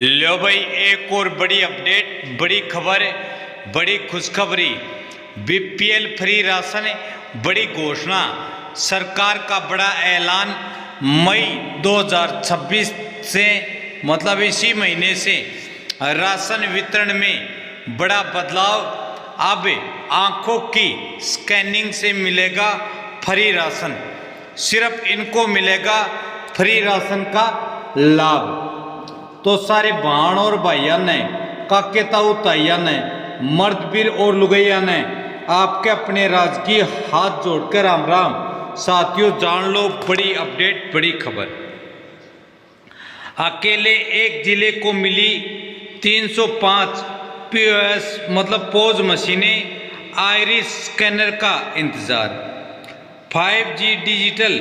लो भाई, एक और बड़ी अपडेट, बड़ी खबर, बड़ी खुशखबरी। बीपीएल फ्री राशन, बड़ी घोषणा, सरकार का बड़ा ऐलान। मई 2026 से मतलब इसी महीने से राशन वितरण में बड़ा बदलाव। अब आंखों की स्कैनिंग से मिलेगा फ्री राशन। सिर्फ इनको मिलेगा फ्री राशन का लाभ। तो सारे बहन और भाइया ने, काके ताऊ ताइया ने, मर्द वीर और लुगैया ने आपके अपने राजकीय हाथ जोड़कर राम राम। साथियों, जान लो बड़ी अपडेट, बड़ी खबर। अकेले एक जिले को मिली 305 पीओएस मतलब पोज मशीनें, आइरिस स्कैनर का इंतजार। 5G डिजिटल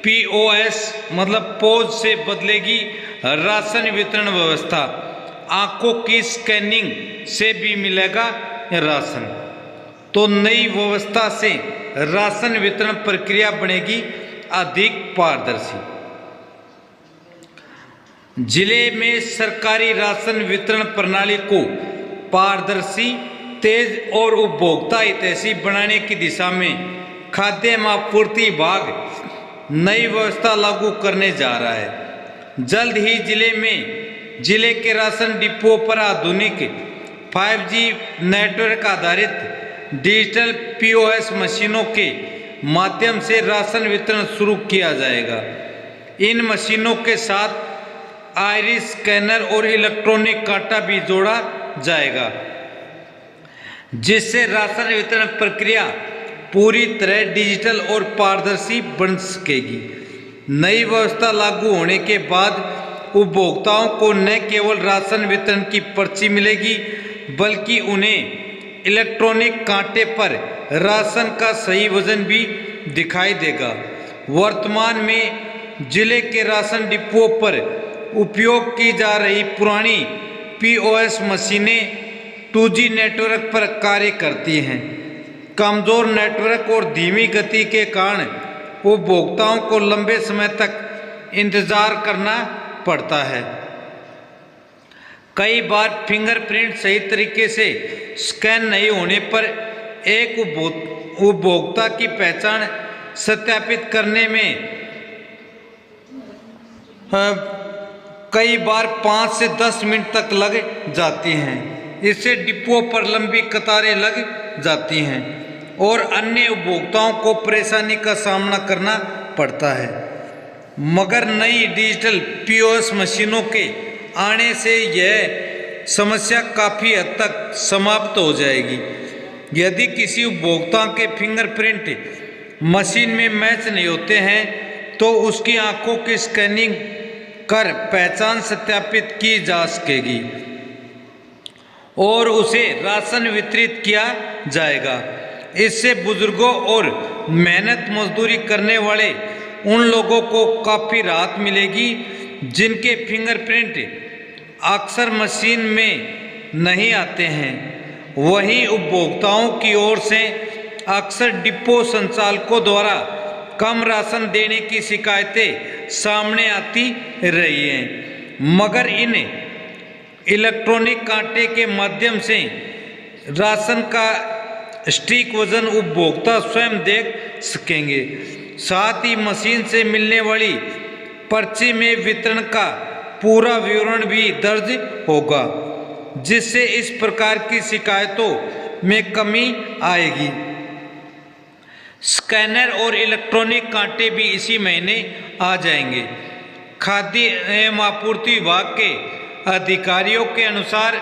पीओएस मतलब पोज से बदलेगी राशन वितरण व्यवस्था। आंखों की स्कैनिंग से भी मिलेगा राशन। तो नई व्यवस्था से राशन वितरण प्रक्रिया बनेगी अधिक पारदर्शी। जिले में सरकारी राशन वितरण प्रणाली को पारदर्शी, तेज और उपभोक्ता हितैषी बनाने की दिशा में खाद्य एवं आपूर्ति विभाग नई व्यवस्था लागू करने जा रहा है। जल्द ही जिले के राशन डिपो पर आधुनिक 5G नेटवर्क आधारित डिजिटल पीओएस मशीनों के माध्यम से राशन वितरण शुरू किया जाएगा। इन मशीनों के साथ आइरिस स्कैनर और इलेक्ट्रॉनिक कांटा भी जोड़ा जाएगा, जिससे राशन वितरण प्रक्रिया पूरी तरह डिजिटल और पारदर्शी बन सकेगी। नई व्यवस्था लागू होने के बाद उपभोक्ताओं को न केवल राशन वितरण की पर्ची मिलेगी, बल्कि उन्हें इलेक्ट्रॉनिक कांटे पर राशन का सही वजन भी दिखाई देगा। वर्तमान में जिले के राशन डिपो पर उपयोग की जा रही पुरानी पीओएस मशीनें 2G नेटवर्क पर कार्य करती हैं। कमजोर नेटवर्क और धीमी गति के कारण उपभोक्ताओं को लंबे समय तक इंतजार करना पड़ता है। कई बार फिंगरप्रिंट सही तरीके से स्कैन नहीं होने पर एक उपभोक्ता की पहचान सत्यापित करने में कई बार 5 से 10 मिनट तक लग जाती हैं। इससे डिपो पर लंबी कतारें लग जाती हैं और अन्य उपभोक्ताओं को परेशानी का सामना करना पड़ता है। मगर नई डिजिटल पीओएस मशीनों के आने से यह समस्या काफ़ी हद तक समाप्त हो जाएगी। यदि किसी उपभोक्ता के फिंगरप्रिंट मशीन में मैच नहीं होते हैं तो उसकी आंखों की स्कैनिंग कर पहचान सत्यापित की जा सकेगी और उसे राशन वितरित किया जाएगा। इससे बुजुर्गों और मेहनत मजदूरी करने वाले उन लोगों को काफ़ी राहत मिलेगी जिनके फिंगरप्रिंट अक्सर मशीन में नहीं आते हैं। वहीं उपभोक्ताओं की ओर से अक्सर डिपो संचालकों द्वारा कम राशन देने की शिकायतें सामने आती रही हैं। मगर इन इलेक्ट्रॉनिक कांटे के माध्यम से राशन का सटीक वजन उपभोक्ता स्वयं देख सकेंगे। साथ ही मशीन से मिलने वाली पर्ची में वितरण का पूरा विवरण भी दर्ज होगा, जिससे इस प्रकार की शिकायतों में कमी आएगी। स्कैनर और इलेक्ट्रॉनिक कांटे भी इसी महीने आ जाएंगे। खाद्य एवं आपूर्ति विभाग के अधिकारियों के अनुसार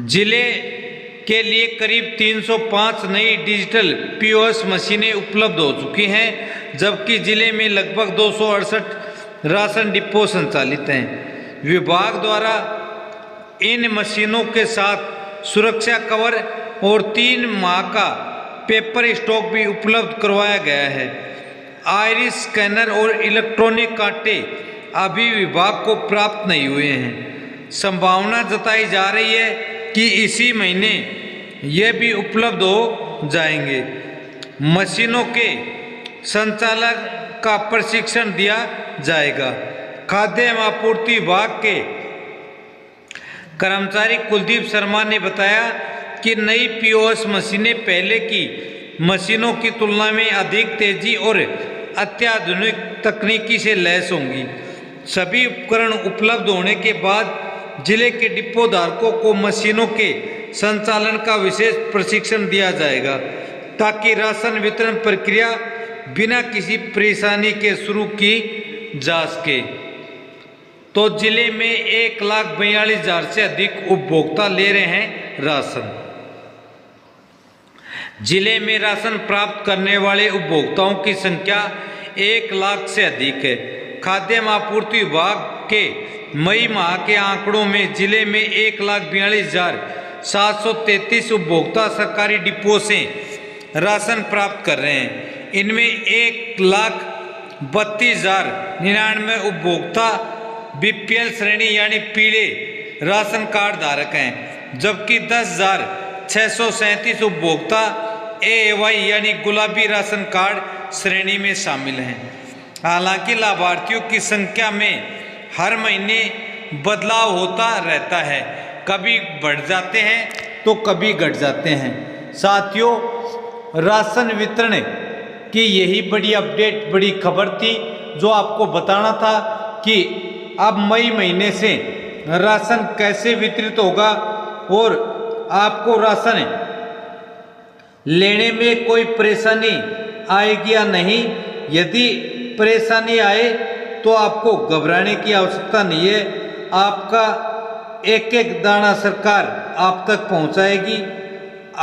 जिले के लिए करीब 305 नई डिजिटल पीओएस मशीनें उपलब्ध हो चुकी हैं, जबकि जिले में लगभग 268 राशन डिपो संचालित हैं। विभाग द्वारा इन मशीनों के साथ सुरक्षा कवर और 3 माह का पेपर स्टॉक भी उपलब्ध करवाया गया है। आइरिस स्कैनर और इलेक्ट्रॉनिक कांटे अभी विभाग को प्राप्त नहीं हुए हैं। संभावना जताई जा रही है कि इसी महीने ये भी उपलब्ध हो जाएंगे। मशीनों के संचालन का प्रशिक्षण दिया जाएगा खाद्य एवं आपूर्ति विभाग के कर्मचारी कुलदीप शर्मा ने बताया कि नई पीओएस मशीनें पहले की मशीनों की तुलना में अधिक तेजी और अत्याधुनिक तकनीकी से लैस होंगी। सभी उपकरण उपलब्ध होने के बाद जिले के डिपो धारकों को मशीनों के संचालन का विशेष प्रशिक्षण दिया जाएगा ताकि राशन वितरण प्रक्रिया बिना किसी परेशानी के शुरू की जा सके। तो जिले में 1,42,000 से अधिक उपभोक्ता ले रहे हैं राशन। जिले में राशन प्राप्त करने वाले उपभोक्ताओं की संख्या 1 लाख से अधिक है। खाद्य एवं आपूर्ति विभाग के मई माह के आंकड़ों में जिले में 1,42,733 उपभोक्ता सरकारी डिपो से राशन प्राप्त कर रहे हैं। इनमें 1,32,099 उपभोक्ता बीपीएल श्रेणी यानी पीले राशन कार्ड धारक हैं, जबकि 10,637 उपभोक्ता एवाई यानी गुलाबी राशन कार्ड श्रेणी में शामिल हैं। हालांकि लाभार्थियों की संख्या में हर महीने बदलाव होता रहता है, कभी बढ़ जाते हैं तो कभी घट जाते हैं। साथियों, राशन वितरण की यही बड़ी अपडेट, बड़ी खबर थी जो आपको बताना था कि अब मई महीने से राशन कैसे वितरित होगा और आपको राशन लेने में कोई परेशानी आएगी या नहीं। यदि परेशानी आए तो आपको घबराने की आवश्यकता नहीं है। आपका एक एक दाना सरकार आप तक पहुंचाएगी।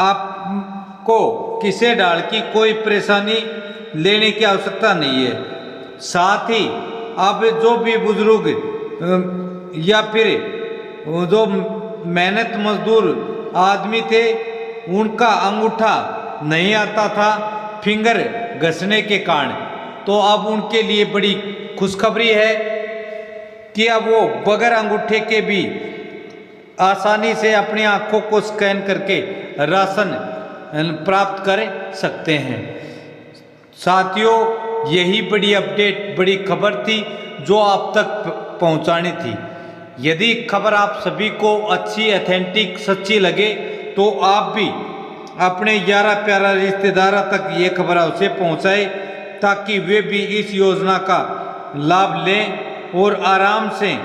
आपको किसी डाल की कोई परेशानी लेने की आवश्यकता नहीं है। साथ ही अब जो भी बुजुर्ग या फिर जो मेहनत मजदूर आदमी थे उनका अंगूठा नहीं आता था फिंगर घसने के कारण, तो अब उनके लिए बड़ी खुशखबरी है कि अब वो बगैर अंगूठे के भी आसानी से अपनी आंखों को स्कैन करके राशन प्राप्त कर सकते हैं। साथियों, यही बड़ी अपडेट, बड़ी खबर थी जो आप तक पहुंचानी थी। यदि खबर आप सभी को अच्छी, ऑथेंटिक, सच्ची लगे तो आप भी अपने यारा प्यारा रिश्तेदारों तक ये खबर उसे पहुंचाए ताकि वे भी इस योजना का लाभ लें और आराम से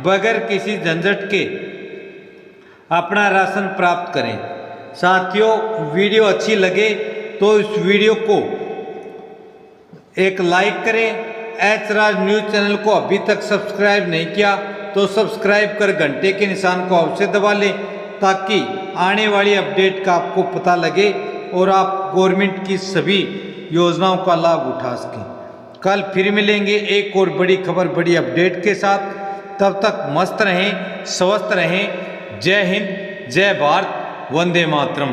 बगैर किसी झंझट के अपना राशन प्राप्त करें। साथियों, वीडियो अच्छी लगे तो इस वीडियो को एक लाइक करें। एच राज न्यूज़ चैनल को अभी तक सब्सक्राइब नहीं किया तो सब्सक्राइब कर घंटे के निशान को अवश्य दबा लें ताकि आने वाली अपडेट का आपको पता लगे और आप गवर्नमेंट की सभी योजनाओं का लाभ उठा सकें। कल फिर मिलेंगे एक और बड़ी खबर, बड़ी अपडेट के साथ। तब तक मस्त रहें, स्वस्थ रहें। जय हिंद, जय भारत, वंदे मातरम।